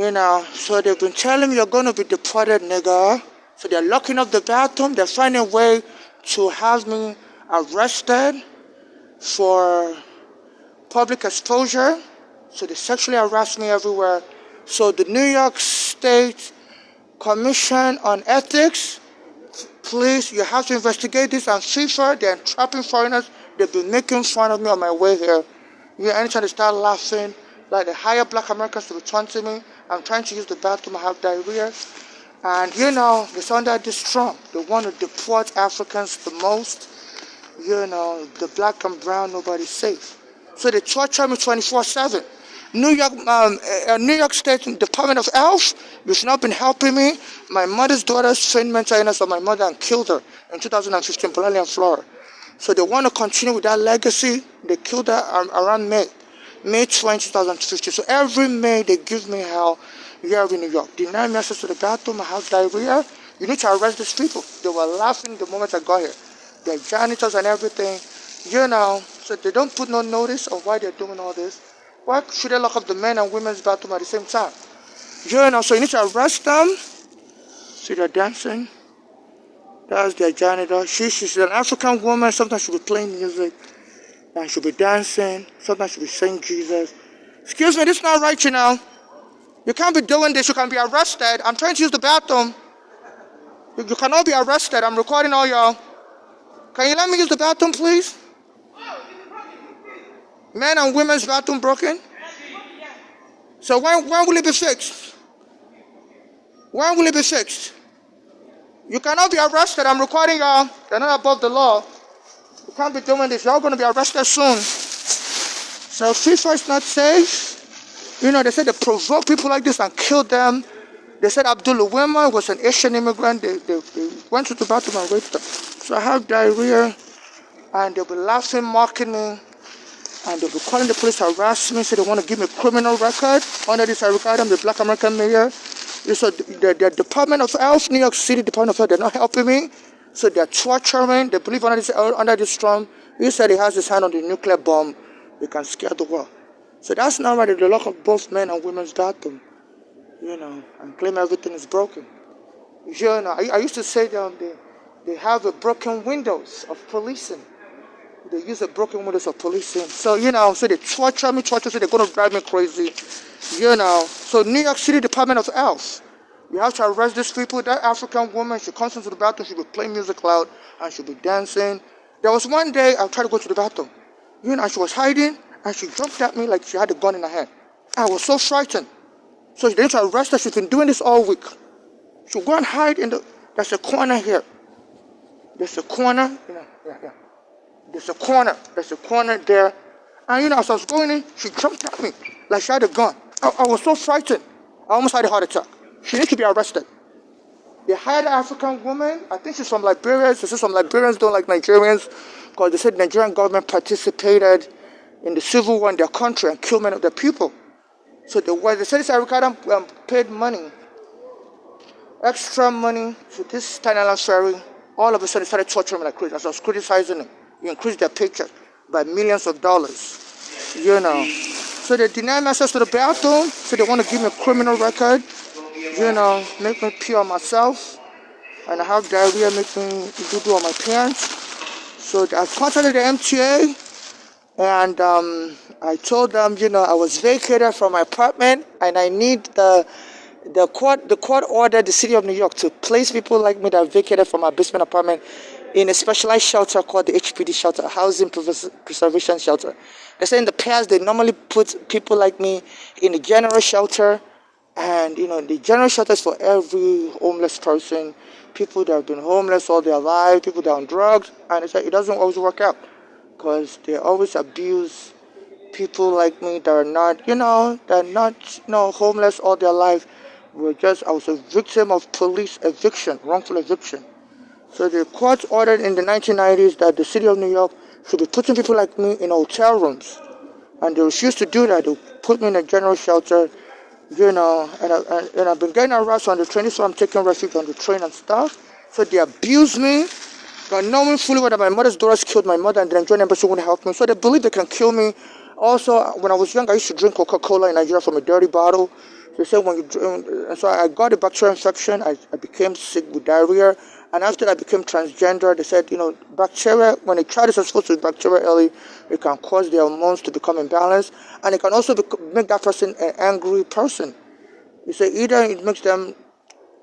So they've been telling me you're going to be deported, nigga. So they're locking up the bathroom. They're finding a way to have me arrested for public exposure. So they sexually harass me everywhere. So the New York State Commission on Ethics, please, you have to investigate this. And FIFA, they're entrapping foreigners. They've been making fun of me on my way here. Anytime they start laughing, like they hire black Americans to return to me. I'm trying to use the bathroom, I have diarrhea. And it's under this Trump. They want to deport Africans the most. The black and brown, nobody's safe. So they torture me 24/7. New York State Department of Health, you've not been helping me. My mother's daughter feigned mental illness of my mother and killed her in 2015, Bolivia, Florida. So they want to continue with that legacy. They killed her around May 20, 2015. So every May they give me hell here in New York. Deny me access to the bathroom, I have diarrhea. You need to arrest these people. They were laughing the moment I got here. They're janitors and everything. So they don't put no notice of why they're doing all this. Why should they lock up the men and women's bathroom at the same time? So you need to arrest them. See, they're dancing. That's their janitor. She's an African woman. Sometimes she'll be playing music. And she'll be dancing. Sometimes she'll be saying Jesus. Excuse me, this is not right, You can't be doing this. You can be arrested. I'm trying to use the bathroom. You cannot be arrested. I'm recording all y'all. Can you let me use the bathroom, please? Men and women's bathroom broken? So when will it be fixed? When will it be fixed? You cannot be arrested. I'm recording y'all. They're not above the law. You can't be doing this. You're going to be arrested soon. So FIFA is not safe. They said they provoke people like this and kill them. They said Abdullah Wima was an Asian immigrant. They went to the bathroom and raped them. So I have diarrhea. And they'll be laughing, mocking me. And they'll be calling the police to harass me. So they want to give me a criminal record. Under this, I regard them, the black American mayor. So the Department of Health, New York City Department of Health, they're not helping me. So they're torturing. They believe under this Trump. He said he has his hand on the nuclear bomb. They can scare the world. So that's not right. They lock up both men and women's bathroom. And claim everything is broken. I used to say they have a broken windows of policing. They use a broken windows of policing. So, so they torture me, so they're going to drive me crazy. So New York City Department of Health, you have to arrest these people. That African woman, she comes into the bathroom, she'll be playing music loud, and she'll be dancing. There was one day, I tried to go to the bathroom. And she was hiding, and she jumped at me like she had a gun in her hand. I was so frightened. So they need to arrest her. She's been doing this all week. She'll go and hide there's a corner here. There's a corner, yeah. There's a corner there. And as I was going in, she jumped at me like she had a gun. I was so frightened. I almost had a heart attack. She needs to be arrested. They hired an African woman. I think she's from Liberia. They said some Liberians don't like Nigerians because they said the Nigerian government participated in the civil war in their country and killed many of their people. So they said this African paid money, extra money to this Staten Island ferry. All of a sudden, they started torturing me like crazy. As I was criticizing them, you increased their paycheck by millions of dollars. So they denied me access to the bathroom. So they want to give me a criminal record. Make me pee on myself. And I have diarrhea, make me do on my pants. So I contacted the MTA. And I told them, I was vacated from my apartment. And I need the court ordered the city of New York to place people like me that are vacated from my basement apartment in a specialized shelter called the HPD shelter, Housing Preservation Shelter. They say in the past they normally put people like me in the general shelter, and the general shelter is for every homeless person, people that have been homeless all their life, people that are on drugs, and they say it doesn't always work out because they always abuse people like me that are not, homeless all their life. I was a victim of police eviction, wrongful eviction. So the court ordered in the 1990s that the city of New York should be putting people like me in hotel rooms. And they refused to do that. They put me in a general shelter, and I've been getting harassed on the train, so I'm taking refuge on the train and stuff. So they abuse me, knowing fully well that my mother's daughters killed my mother and the Nigerian embassy wouldn't help me. So they believe they can kill me. Also, when I was young, I used to drink Coca-Cola in Nigeria from a dirty bottle. They said when you drink, and so I got a bacterial infection. I became sick with diarrhea, and after I became transgender, they said, bacteria, when a child is exposed to bacteria early, it can cause their hormones to become imbalanced, and it can also make that person an angry person. You say either it makes them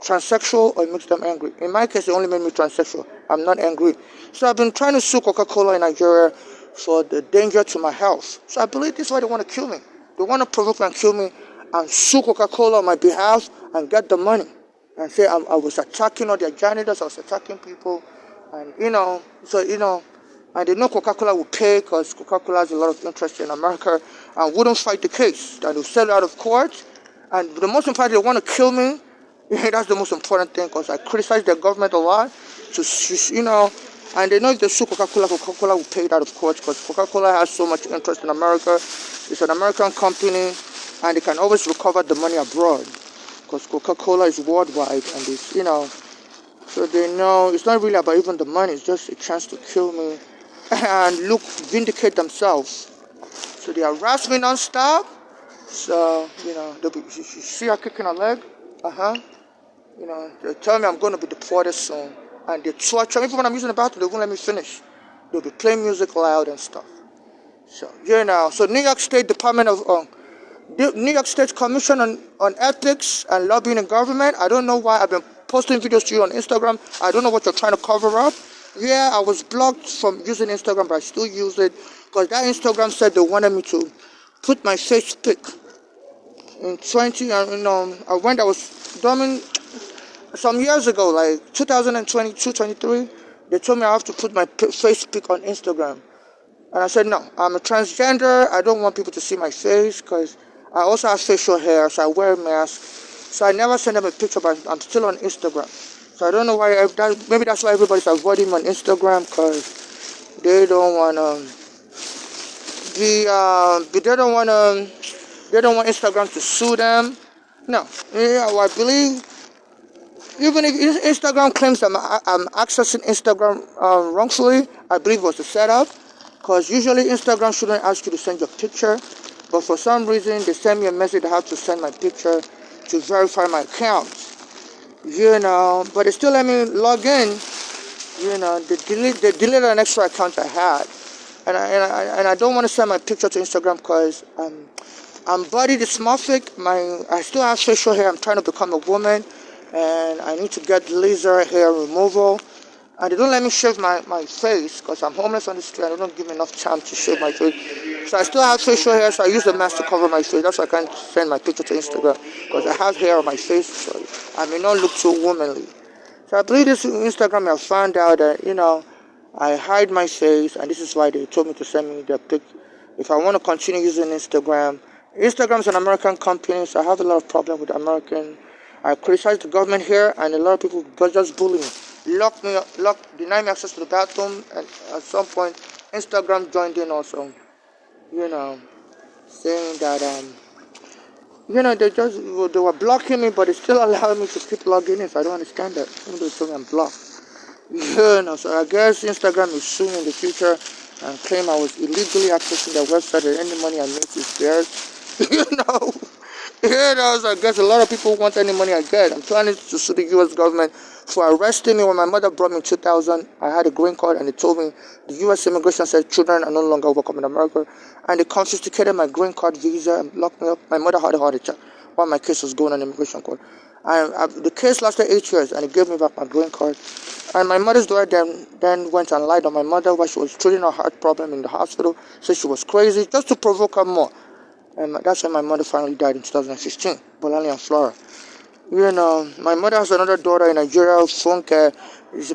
transsexual or it makes them angry. In my case, it only made me transsexual. I'm not angry. So I've been trying to sue Coca-Cola in Nigeria for the danger to my health. So I believe this is why they want to kill me. They want to provoke me and kill me and sue Coca-Cola on my behalf and get the money. And say I was attacking all their janitors, I was attacking people. And, and they know Coca-Cola will pay because Coca-Cola has a lot of interest in America and wouldn't fight the case. That they'll settle out of court. And the most important, they want to kill me. That's the most important thing because I criticize their government a lot. And they know if they sue Coca-Cola will pay it out of court because Coca-Cola has so much interest in America. It's an American company and they can always recover the money abroad because Coca-Cola is worldwide and it's, so they know it's not really about even the money, it's just a chance to kill me and vindicate themselves. So they harass me non-stop. So, you see her kicking her leg? They tell me I'm going to be deported soon. And they torture me. Even when I'm using the bathroom, they won't let me finish. They'll be playing music loud and stuff. So, so New York State Department of, New York State Commission on Ethics and Lobbying in Government. I don't know why I've been posting videos to you on Instagram. I don't know what you're trying to cover up. Yeah, I was blocked from using Instagram, but I still use it. Because that Instagram said they wanted me to put my face pic. In 20, when I was doing some years ago, like 2022, 23, they told me I have to put my face pic on Instagram. And I said, no, I'm a transgender. I don't want people to see my face because I also have facial hair, so I wear a mask. So I never send them a picture, but I'm still on Instagram. So I don't know why, maybe that's why everybody's avoiding me on Instagram because they don't want they don't want Instagram to sue them. No, I believe even if Instagram claims I'm accessing Instagram wrongfully, I believe it was a setup. Because usually Instagram shouldn't ask you to send your picture, but for some reason they send me a message I have to send my picture to verify my account. But they still let me log in. They deleted an extra account I had, and I don't want to send my picture to Instagram because I'm body dysmorphic. I still have facial hair. I'm trying to become a woman, and I need to get laser hair removal. And they don't let me shave my face because I'm homeless on the street and they don't give me enough time to shave my face. So I still have facial hair, so I use the mask to cover my face. That's why I can't send my picture to Instagram because I have hair on my face, so I may not look too womanly. So I believe this Instagram, I found out that, I hide my face, and this is why they told me to send me their pic. If I want to continue using Instagram, Instagram's an American company, so I have a lot of problem with American. I criticize the government here, and a lot of people just bully me. Lock me up, deny me access to the bathroom, and at some point, Instagram joined in also, saying that, they were blocking me, but they still allow me to keep logging in, so I don't understand that, even though they told me I'm blocked. So I guess Instagram is soon in the future and claim I was illegally accessing their website and any money I make is theirs. So I guess a lot of people want any money I get. I'm planning to sue the U.S. government for arresting me. When my mother brought me in 2000, I had a green card and they told me the U.S. immigration said children are no longer welcome in America. And they confiscated my green card visa and locked me up. My mother had a heart attack while my case was going on immigration court. The case lasted 8 years and it gave me back my green card. And my mother's daughter then went and lied on my mother while she was treating her heart problem in the hospital. Said she was crazy just to provoke her more. And that's when my mother finally died in 2016, Bolani and Flora. My mother has another daughter in Nigeria, Funke.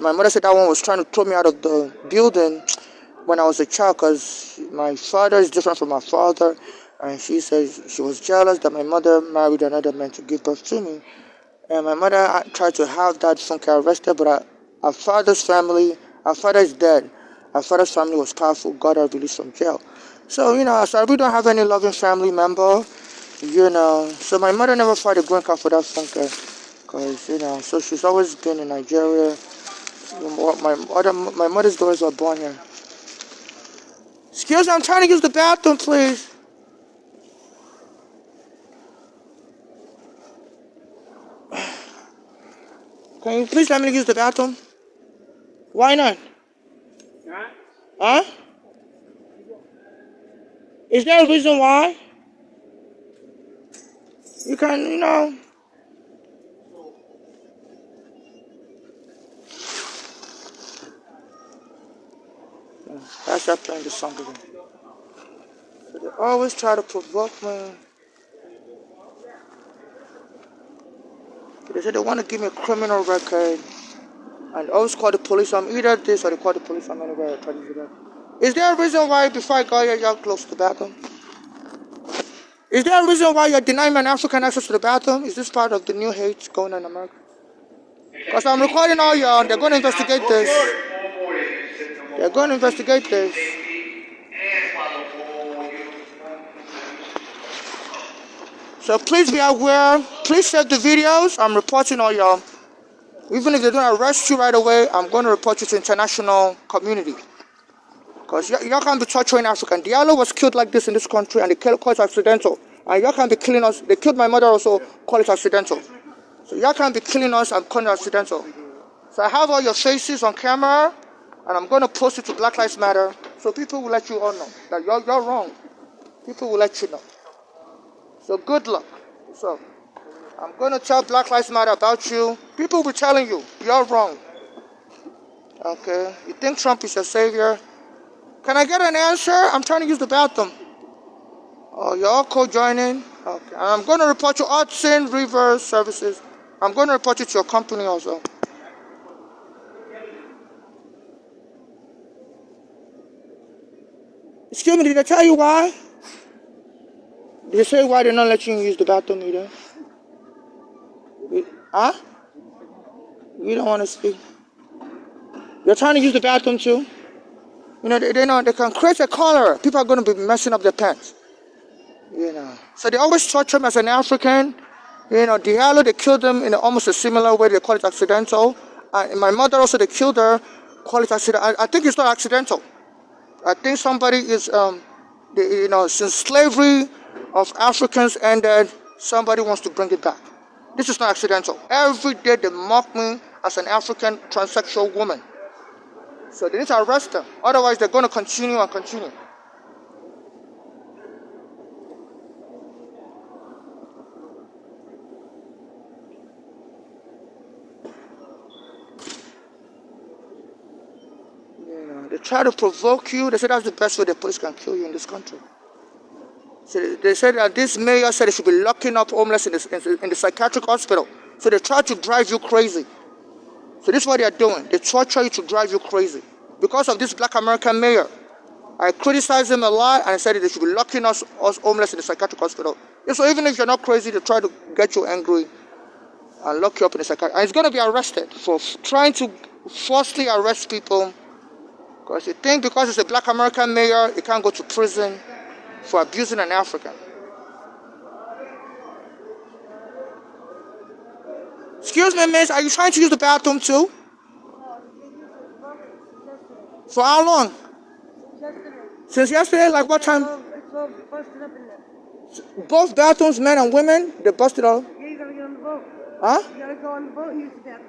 My mother said that one was trying to throw me out of the building when I was a child because my father is different from my father. And she says she was jealous that my mother married another man to give birth to me. And my mother tried to have that Funke arrested, but our father is dead. Our father's family was powerful, got her released from jail. So, so I really don't have any loving family member, So my mother never filed a green card for that Funke, because, so she's always been in Nigeria. My mother's daughters were born here. Excuse me, I'm trying to use the bathroom, please. Can you please let me use the bathroom? Why not? Huh? Is there a reason why? You can, I start playing the song again. So they always try to provoke me. They say they want to give me a criminal record and always call the police. I'm either this or they call the police. I'm anywhere. I try to do that. Is there a reason why before I got here, y'all close to the bathroom? Is there a reason why you're denying an African access to the bathroom? Is this part of the new hate going on in America? Because I'm recording all y'all. They're going to investigate this. They're going to investigate this. So please be aware. Please save the videos. I'm reporting all y'all. Even if they don't arrest you right away, I'm going to report you to international community. Because y'all can't be torturing African. Diallo was killed like this in this country and they call it accidental. And y'all can't be killing us. They killed my mother also, call it accidental. So y'all can't be killing us and calling it accidental. So I have all your faces on camera and I'm going to post it to Black Lives Matter so people will let you all know that you're wrong. People will let you know. So good luck. So I'm going to tell Black Lives Matter about you. People will be telling you, you're wrong. Okay? You think Trump is your savior? Can I get an answer? I'm trying to use the bathroom. Oh, you're all co-joining? Okay. I'm going to report you Hudson River Services. I'm going to report you to your company also. Excuse me, did I tell you why? Did they say why they're not letting you use the bathroom either? Huh? You don't want to speak. You're trying to use the bathroom too? They know they can create a cholera. People are going to be messing up their pants. So they always torture him as an African. Diallo, they killed him in almost a similar way. They call it accidental. And my mother also, they killed her, call it accidental. I think it's not accidental. I think somebody is, since slavery of Africans ended, somebody wants to bring it back. This is not accidental. Every day they mock me as an African transsexual woman. So they need to arrest them. Otherwise, they're going to continue and continue. They try to provoke you. They say that's the best way the police can kill you in this country. So they said that this mayor said they should be locking up homeless in the psychiatric hospital. So they try to drive you crazy. So this is what they are doing. They torture you to drive you crazy. Because of this black American mayor, I criticized him a lot and I said that they should be locking us homeless in the psychiatric hospital. So even if you're not crazy, they try to get you angry and lock you up in the psychiatric. And he's going to be arrested for trying to falsely arrest people. Because you think because it's a black American mayor, he can't go to prison for abusing an African. Excuse me, miss, are you trying to use the bathroom too? For how long? Since yesterday, like what time? Both bathrooms, men and women, they busted up. Yeah, you gotta get on the boat. Huh? You gotta go on the boat and use the bathroom.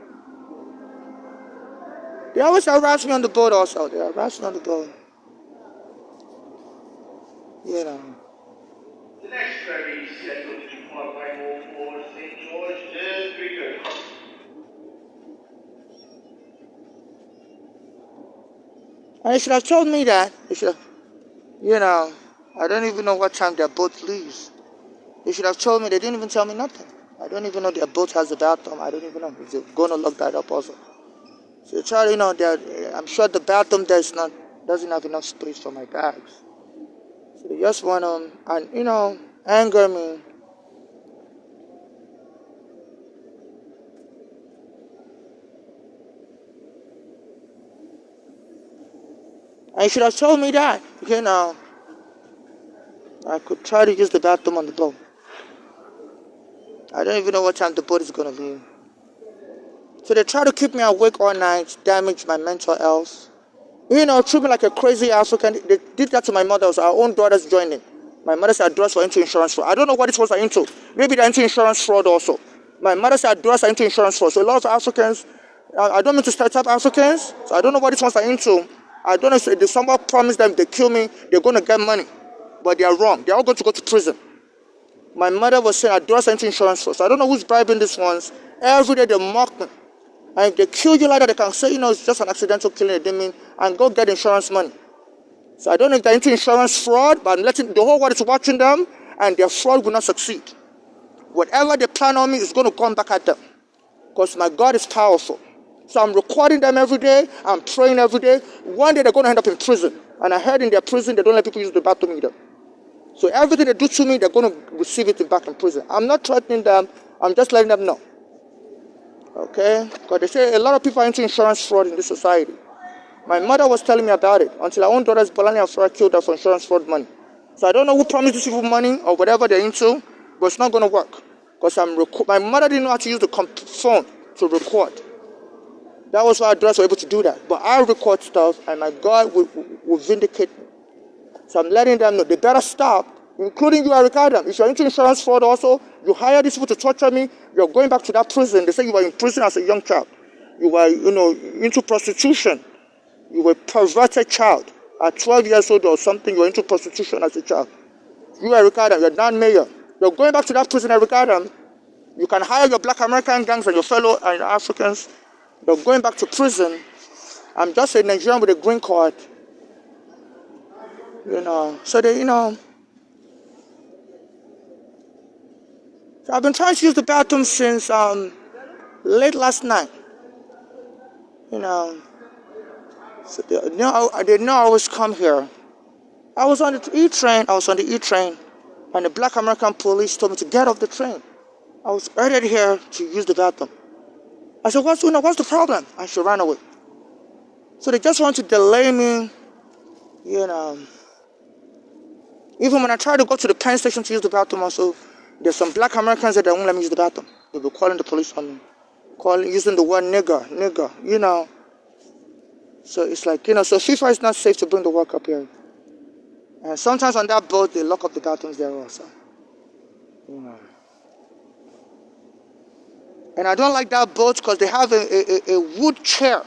They always harass me on the boat also. They harass me on the boat. The next ferry is scheduled to depart by all for St. George de Brigger. And they should have told me that. They should have, I don't even know what time their boat leaves. They should have told me. They didn't even tell me nothing. I don't even know their boat has a bathroom. I don't even know if they're going to look that up also. So they try, I'm sure the bathroom doesn't have enough space for my bags. So they just want to, anger me. And you should have told me that, I could try to use the bathroom on the boat. I don't even know what time the boat is going to leave. So they try to keep me awake all night, damage my mental health. Treat me like a crazy African. They did that to my mother. Our own daughters joining. My mother said daughters were into insurance fraud. I don't know what it was into. Maybe they're into insurance fraud also. My mother said Honduras are into insurance fraud. So a lot of Africans, I don't mean to stereotype Africans, so I don't know what these ones are into. I don't know if someone promised them if they kill me, they're going to get money. But they are wrong. They're all going to go to prison. My mother was saying Honduras are into insurance fraud. So I don't know who's bribing these ones. Every day they mock me. And if they kill you like that, they can say, it's just an accidental killing, they didn't mean, and go get insurance money. So I don't know if they're into insurance fraud, but I'm letting the whole world is watching them, and their fraud will not succeed. Whatever they plan on me is going to come back at them. Because my God is powerful. So I'm recording them every day. I'm praying every day. One day they're going to end up in prison. And I heard in their prison, they don't let people use the bathroom either. So everything they do to me, they're going to receive it back in prison. I'm not threatening them. I'm just letting them know. Okay? Because they say a lot of people are into insurance fraud in this society. My mother was telling me about it until her own daughter's Bolani and Flora killed her for insurance fraud money. So I don't know who promised these people money or whatever they're into, but it's not going to work. Because my mother didn't know how to use the phone to record. That was why our daughters were able to do that. But I record stuff, and my God will vindicate me. So I'm letting them know they better stop, including you, Eric Adam. If you're into insurance fraud also, you hire these people to torture me, you're going back to that prison. They say you were in prison as a young child. You were, into prostitution. You were a perverted child. At 12 years old or something, you were into prostitution as a child. You, Eric Adam, you're not mayor. You're going back to that prison, Eric Adam. You can hire your black American gangs and your fellow Africans. You're going back to prison. I'm just a Nigerian with a green card. So they, So I've been trying to use the bathroom since late last night. So they know I always come here. I was on the E-train, and the black American police told me to get off the train. I was ordered here to use the bathroom. I said, what's the problem? And she ran away. So they just want to delay me, Even when I try to go to the Penn station to use the bathroom also, there's some black Americans that won't let me use the bathroom. They'll be calling the police on me. Using the word nigger. So it's like, so FIFA is not safe to bring the work up here. And sometimes on that boat, they lock up the bathrooms there also. And I don't like that boat because they have a wood chair.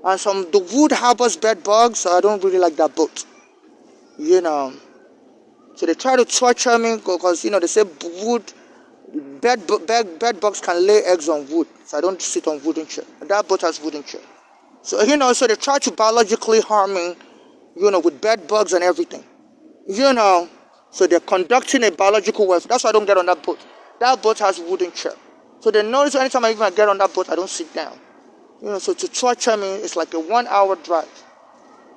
And the wood harbors bed bugs, so I don't really like that boat. So they try to torture me because, they say bed bugs can lay eggs on wood. So I don't sit on wooden chair. And that boat has wooden chair. So, so they try to biologically harm me, with bed bugs and everything. So they're conducting a biological warfare. That's why I don't get on that boat. That boat has wooden chair. So they notice anytime I even get on that boat, I don't sit down. So to torture me, it's like a 1-hour drive.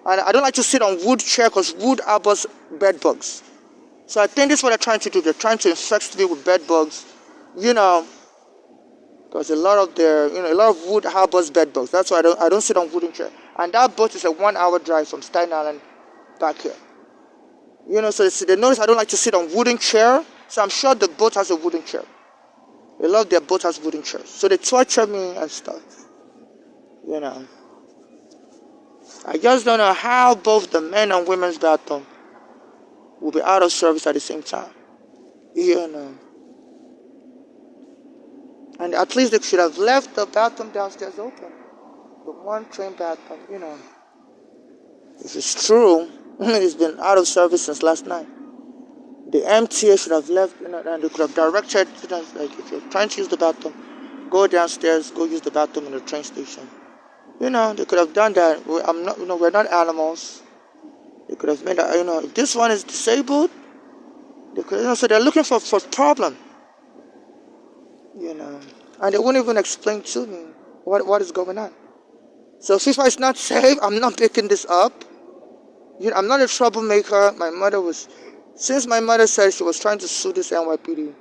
And I don't like to sit on wood chair because wood harbors bed bugs. So I think this is what they're trying to do. They're trying to infect me with bed bugs, because a lot of wood harbors bed bugs. That's why I don't sit on wooden chair. And that boat is a 1-hour drive from Staten Island back here. So they notice I don't like to sit on wooden chair. So I'm sure the boat has a wooden chair. A lot of their boats has wooden chairs. So they torture me and stuff. I just don't know how both the men and women's bathroom will be out of service at the same time. And at least they should have left the bathroom downstairs open. The one train bathroom, If it's true, it's been out of service since last night. The MTA should have left, and they could have directed students, like, if you're trying to use the bathroom, go downstairs, go use the bathroom in the train station. They could have done that. We're not animals. They could have made that, if this one is disabled, they could, so they're looking for problem. And they won't even explain to me what is going on. So FIFA is not safe. I'm not picking this up. I'm not a troublemaker. Since my mother said she was trying to sue this NYPD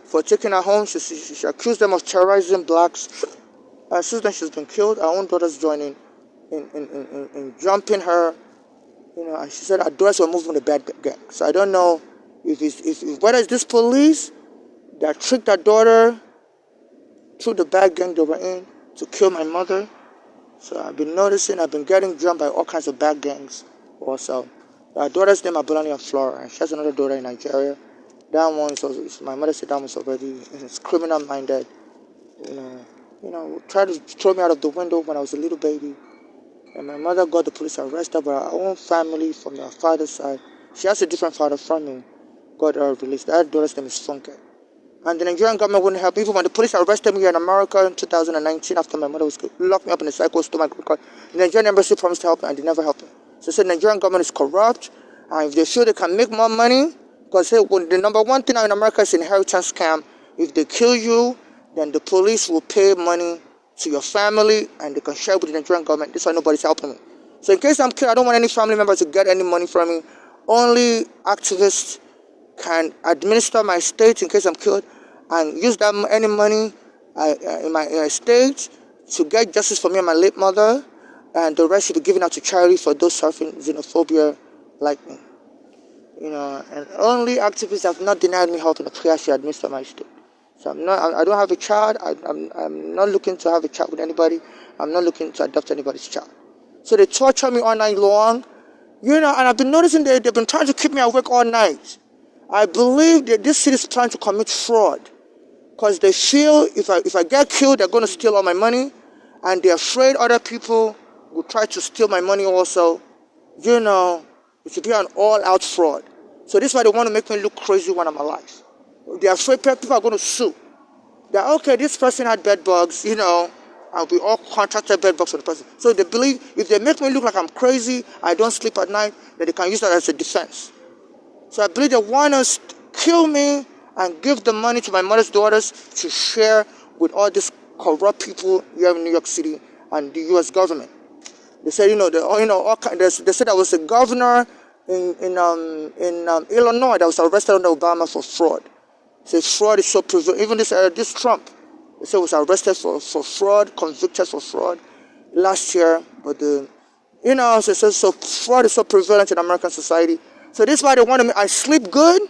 for taking her home, she accused them of terrorizing blacks. And since then she's been killed. Our own daughter's joining in jumping her. And she said our daughters were moving the bad gang. So I don't know whether it's this police that tricked our daughter through the bad gang they were in to kill my mother. So I've been noticing, I've been getting jumped by all kinds of bad gangs also. Our daughter's name is Bolani and Flora, and she has another daughter in Nigeria. That one is my mother said that one's already it's criminal minded. Tried to throw me out of the window when I was a little baby. And my mother got the police arrested, but her own family from her father's side, she has a different father from me, got her released. Her daughter's name is Funke. And the Nigerian government wouldn't help. Even when the police arrested me here in America in 2019, after my mother was locked me up in a psycho store, the Nigerian embassy promised to help me, and they never helped me. So they said the Nigerian government is corrupt, and if they feel they can make more money, because the number one thing now in America is inheritance scam. If they kill you, then the police will pay money to your family, and they can share with the Nigerian government. This is why nobody's helping me. So in case I'm killed, I don't want any family members to get any money from me. Only activists can administer my estate in case I'm killed and use that any money in my estate to get justice for me and my late mother, and the rest should be given out to charity for those suffering xenophobia like me. And only activists have not denied me help in the prayer should administer my estate. So I don't have a child. I'm not looking to have a child with anybody. I'm not looking to adopt anybody's child. So they torture me all night long, and I've been noticing they've been trying to keep me awake all night. I believe that this city is trying to commit fraud because they feel if I get killed, they're going to steal all my money, and they're afraid other people will try to steal my money also. It should be an all-out fraud. So this is why they want to make me look crazy when I'm alive. They're afraid people are going to sue. They're, okay, this person had bed bugs, and we all contracted bed bugs for the person. So they believe if they make me look like I'm crazy, I don't sleep at night, that they can use that as a defense. So I believe they want us to kill me and give the money to my mother's daughters to share with all these corrupt people here in New York City and the U.S. government. They said, they said I was a governor in Illinois that was arrested under Obama for fraud. They said fraud is so prevalent. Even this Trump, they said was arrested for fraud, convicted for fraud last year. But so fraud is so prevalent in American society. So this is why they wanted me. I sleep good.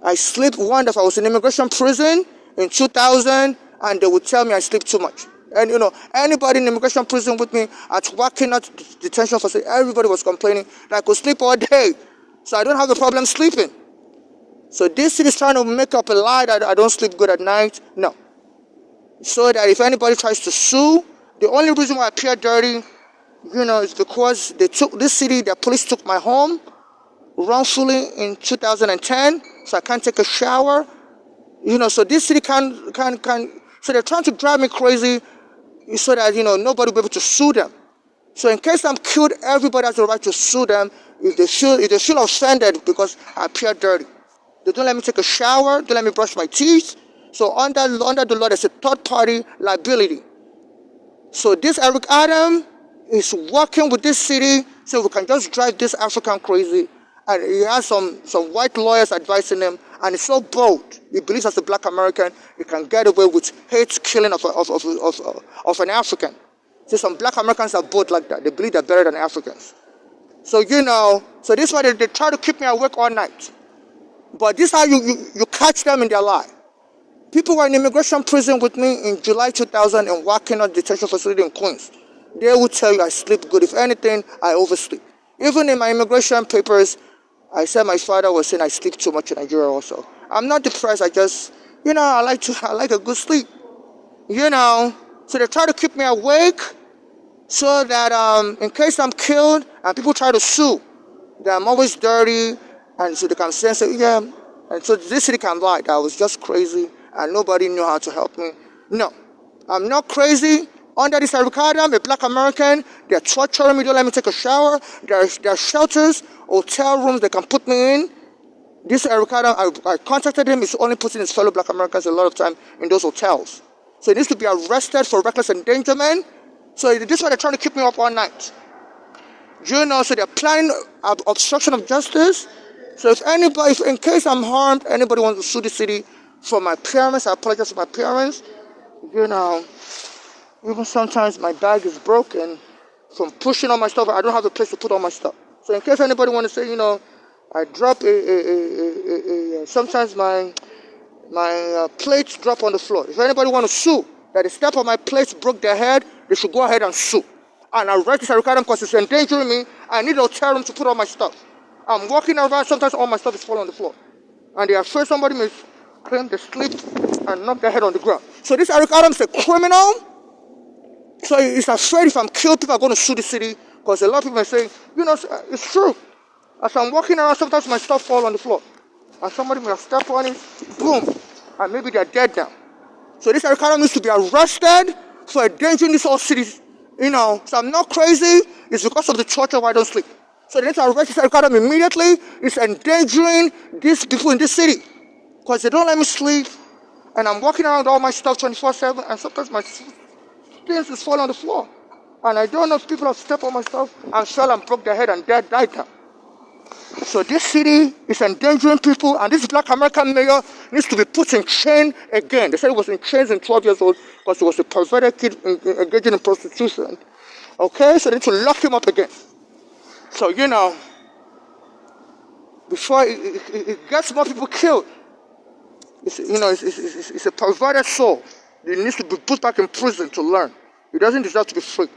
I sleep wonderful. I was in immigration prison in 2000, and they would tell me I sleep too much. And anybody in immigration prison with me at Waukena detention facility, everybody was complaining that I could sleep all day. So I don't have a problem sleeping. So this city is trying to make up a lie that I don't sleep good at night. No. So that if anybody tries to sue, the only reason why I appear dirty, is because they took this city, the police took my home wrongfully in 2010, so I can't take a shower. So this city can. So they're trying to drive me crazy so that, nobody will be able to sue them. So in case I'm killed, everybody has the right to sue them if they feel offended because I appear dirty. They don't let me take a shower, don't let me brush my teeth. So under the law, there's a third-party liability. So this Eric Adam is working with this city so we can just drive this African crazy. And he has some white lawyers advising him, and he's so bold. He believes as a black American, he can get away with hate killing of an African. See, some black Americans are bold like that. They believe they're better than Africans. So, so this is why they try to keep me awake all night. But this is how you catch them in their lie. People were in immigration prison with me in July 2000 in Waukena detention facility in Queens. They will tell you I sleep good. If anything, I oversleep. Even in my immigration papers, I said my father was saying I sleep too much in Nigeria also. I'm not depressed. I just, I like a good sleep. So they try to keep me awake so that in case I'm killed and people try to sue, that I'm always dirty, and so they can say, yeah. And so this city can lie that I was just crazy and nobody knew how to help me. No, I'm not crazy. Under this Aricada, I'm a black American. They're torturing me, don't let me take a shower. There are shelters, hotel rooms they can put me in. This Aricada, I contacted him. He's only putting his fellow black Americans a lot of time in those hotels. So he needs to be arrested for reckless endangerment. So this is why they're trying to keep me up all night. So they're planning obstruction of justice. So if in case I'm harmed, anybody wants to sue the city for my parents, I apologize for my parents. Even sometimes my bag is broken from pushing all my stuff. I don't have a place to put all my stuff. So in case anybody want to say, I drop sometimes my plates drop on the floor. If anybody want to sue that a step on my plates broke their head, they should go ahead and sue. And arrest this Aricada because it's endangering me. I need a hotel room to put all my stuff. I'm walking around, sometimes all my stuff is falling on the floor. and they are afraid somebody may claim they sleep and knock their head on the ground. So this Eric Adams is a criminal. So he's afraid if I'm killed, people are going to sue the city, because a lot of people are saying, it's true. As I'm walking around, sometimes my stuff falls on the floor. And somebody may have stepped on it, boom, and maybe they're dead now. So this Eric Adams needs to be arrested for endangering this whole city, So I'm not crazy. It's because of the torture why I don't sleep. So they need to arrest this Eric Adams immediately. It's endangering these people in this city, because they don't let me sleep, and I'm walking around with all my stuff 24/7, and sometimes my things is falling on the floor. And I don't know if people have stepped on my stuff and fell and broke their head and died now. So this city is endangering people, and this black American mayor needs to be put in chain again. They said he was in chains in 12 years old because he was a perverted kid engaging in prostitution. Okay, so they need to lock him up again. So, before it gets more people killed, it's a perverted soul. He needs to be put back in prison to learn. He doesn't deserve to be free.